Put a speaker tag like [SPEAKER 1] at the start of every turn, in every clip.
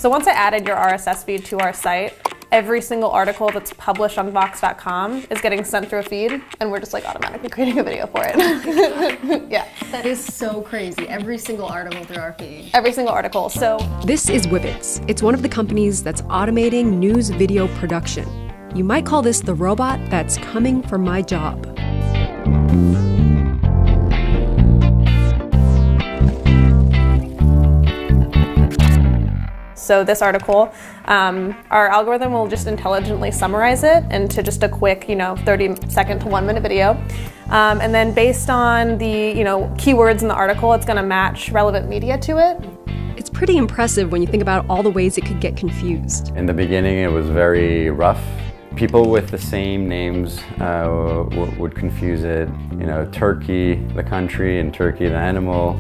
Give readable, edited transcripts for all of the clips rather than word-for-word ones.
[SPEAKER 1] So once I added your RSS feed to our site, every single article that's published on Vox.com is getting sent through a feed, and we're just like automatically creating a video for it. Yeah.
[SPEAKER 2] That is so crazy. Every single article through our feed.
[SPEAKER 1] Every single article. So
[SPEAKER 3] this is Whibbits. It's one of the companies that's automating news video production. You might call this the robot that's coming for my job.
[SPEAKER 1] So this article, our algorithm will just intelligently summarize it into just a quick, 30-second to 1-minute video. And then based on the, keywords in the article, it's gonna match relevant media to it.
[SPEAKER 3] It's pretty impressive when you think about all the ways it could get confused.
[SPEAKER 4] In the beginning, it was very rough. People with the same names would confuse it. Turkey, the country, and Turkey, the animal,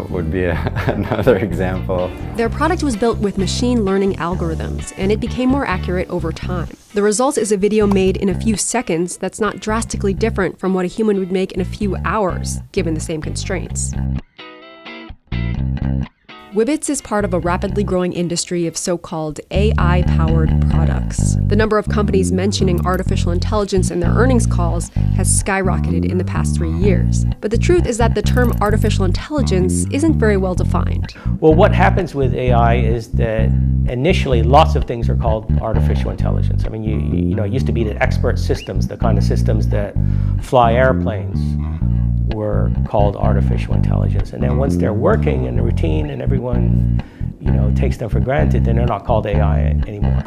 [SPEAKER 4] would be another example.
[SPEAKER 3] Their product was built with machine learning algorithms, and it became more accurate over time. The result is a video made in a few seconds that's not drastically different from what a human would make in a few hours, given the same constraints. Whibbits is part of a rapidly growing industry of so-called AI-powered products. The number of companies mentioning artificial intelligence in their earnings calls has skyrocketed in the past 3 years. But the truth is that the term artificial intelligence isn't very well defined.
[SPEAKER 5] Well, what happens with AI is that initially lots of things are called artificial intelligence. I mean, it used to be that expert systems, the kind of systems that fly airplanes, were called artificial intelligence. And then once they're working in the routine and everyone, takes them for granted, then they're not called AI anymore.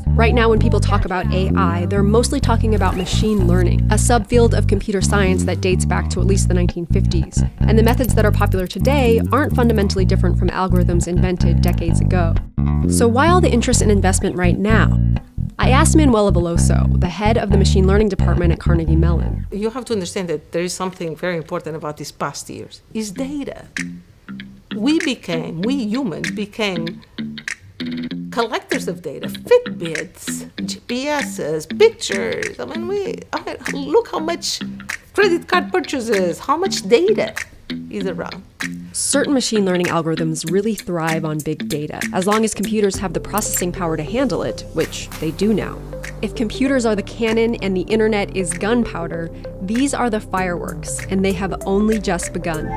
[SPEAKER 3] Right now, when people talk about AI, they're mostly talking about machine learning, a subfield of computer science that dates back to at least the 1950s. And the methods that are popular today aren't fundamentally different from algorithms invented decades ago. So why all the interest and investment right now? I asked Manuela Veloso, the head of the machine learning department at Carnegie Mellon.
[SPEAKER 6] You have to understand that there is something very important about these past years, is data. We humans became collectors of data, Fitbits, GPSs, pictures. Look how much credit card purchases, how much data is around.
[SPEAKER 3] Certain machine learning algorithms really thrive on big data, as long as computers have the processing power to handle it, which they do now. If computers are the cannon and the internet is gunpowder, these are the fireworks, and they have only just begun.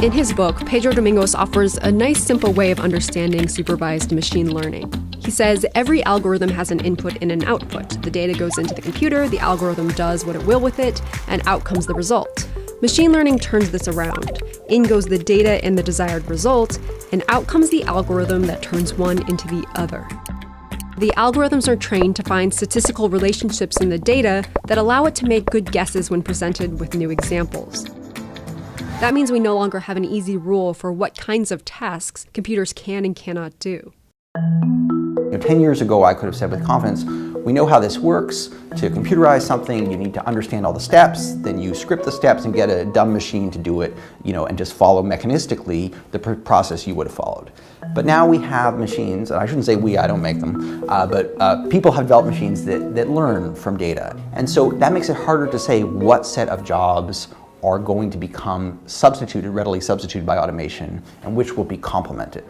[SPEAKER 3] In his book, Pedro Domingos offers a nice, simple way of understanding supervised machine learning. He says every algorithm has an input and an output. The data goes into the computer, the algorithm does what it will with it, and out comes the result. Machine learning turns this around. In goes the data and the desired result, and out comes the algorithm that turns one into the other. The algorithms are trained to find statistical relationships in the data that allow it to make good guesses when presented with new examples. That means we no longer have an easy rule for what kinds of tasks computers can and cannot do.
[SPEAKER 7] 10 years ago, I could have said with confidence, we know how this works. To computerize something, you need to understand all the steps, then you script the steps and get a dumb machine to do it, and just follow mechanistically the process you would have followed. But now we have machines, and I shouldn't say we, I don't make them, but people have developed machines that learn from data. And so that makes it harder to say what set of jobs are going to become readily substituted by automation, and which will be complemented.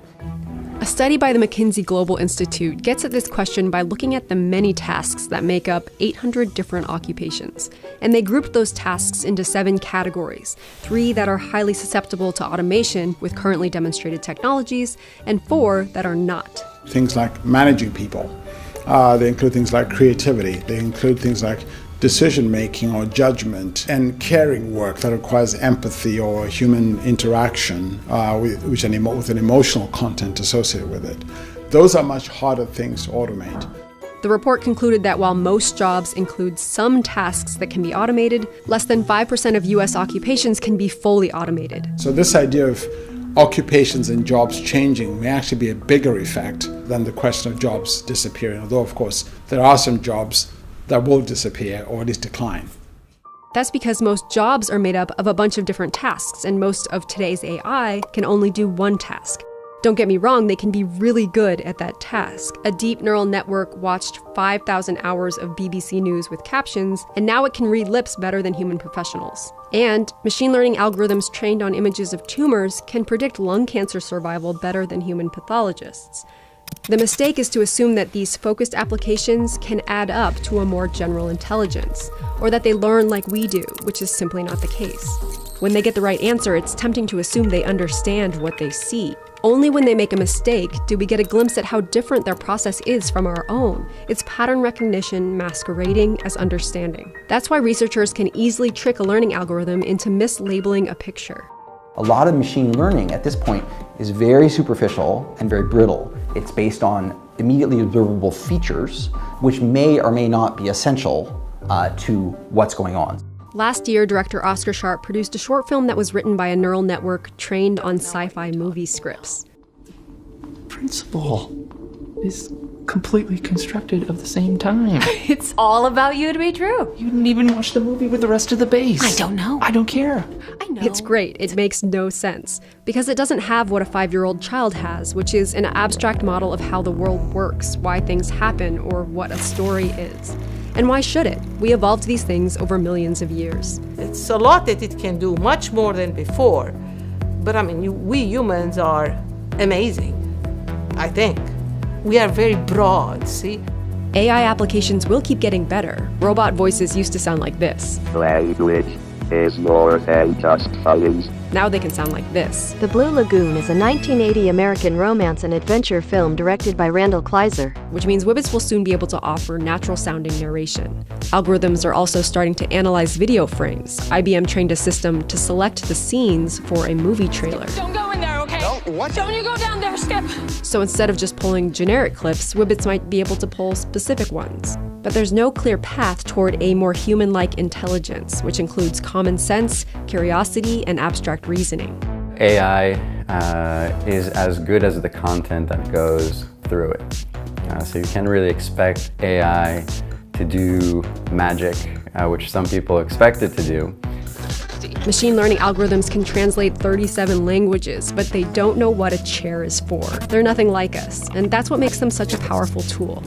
[SPEAKER 3] A study by the McKinsey Global Institute gets at this question by looking at the many tasks that make up 800 different occupations. And they grouped those tasks into 7 categories, 3 that are highly susceptible to automation with currently demonstrated technologies, and 4 that are not.
[SPEAKER 8] Things like managing people. They include things like creativity. They include things like decision-making or judgment, and caring work that requires empathy or human interaction with an emotional content associated with it. Those are much harder things to automate.
[SPEAKER 3] The report concluded that while most jobs include some tasks that can be automated, less than 5% of US occupations can be fully automated.
[SPEAKER 8] So this idea of occupations and jobs changing may actually be a bigger effect than the question of jobs disappearing, although of course there are some jobs that will disappear or at least decline.
[SPEAKER 3] That's because most jobs are made up of a bunch of different tasks, and most of today's AI can only do one task. Don't get me wrong, they can be really good at that task. A deep neural network watched 5,000 hours of BBC News with captions, and now it can read lips better than human professionals. And machine learning algorithms trained on images of tumors can predict lung cancer survival better than human pathologists. The mistake is to assume that these focused applications can add up to a more general intelligence, or that they learn like we do, which is simply not the case. When they get the right answer, it's tempting to assume they understand what they see. Only when they make a mistake do we get a glimpse at how different their process is from our own. It's pattern recognition masquerading as understanding. That's why researchers can easily trick a learning algorithm into mislabeling a picture.
[SPEAKER 7] A lot of machine learning at this point is very superficial and very brittle. It's based on immediately observable features, which may or may not be essential to what's going on.
[SPEAKER 3] Last year, director Oscar Sharp produced a short film that was written by a neural network trained on sci-fi movie scripts.
[SPEAKER 9] Principle is completely constructed of the same time.
[SPEAKER 10] It's all about you to be true.
[SPEAKER 9] You didn't even watch the movie with the rest of the base.
[SPEAKER 10] I don't know.
[SPEAKER 9] I don't care.
[SPEAKER 10] I know.
[SPEAKER 3] It's great. It makes no sense. Because it doesn't have what a 5-year-old child has, which is an abstract model of how the world works, why things happen, or what a story is. And why should it? We evolved these things over millions of years.
[SPEAKER 6] It's a lot that it can do, much more than before. But I mean, we humans are amazing, I think. We are very broad, see?
[SPEAKER 3] AI applications will keep getting better. Robot voices used to sound like this.
[SPEAKER 11] Language is more than just phones.
[SPEAKER 3] Now they can sound like this.
[SPEAKER 12] The Blue Lagoon is a 1980 American romance and adventure film directed by Randall Kleiser.
[SPEAKER 3] Which means Wibbits will soon be able to offer natural-sounding narration. Algorithms are also starting to analyze video frames. IBM trained a system to select the scenes for a movie trailer.
[SPEAKER 10] Don't go in there, okay? No, what? Don't you go down there, Skip!
[SPEAKER 3] So instead of just pulling generic clips, Wibbits might be able to pull specific ones. But there's no clear path toward a more human-like intelligence, which includes common sense, curiosity, and abstract reasoning.
[SPEAKER 4] AI is as good as the content that goes through it. So you can't really expect AI to do magic, which some people expect it to do.
[SPEAKER 3] Machine learning algorithms can translate 37 languages, but they don't know what a chair is for. They're nothing like us, and that's what makes them such a powerful tool.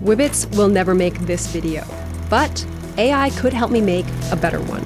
[SPEAKER 3] Wibbits will never make this video, but AI could help me make a better one.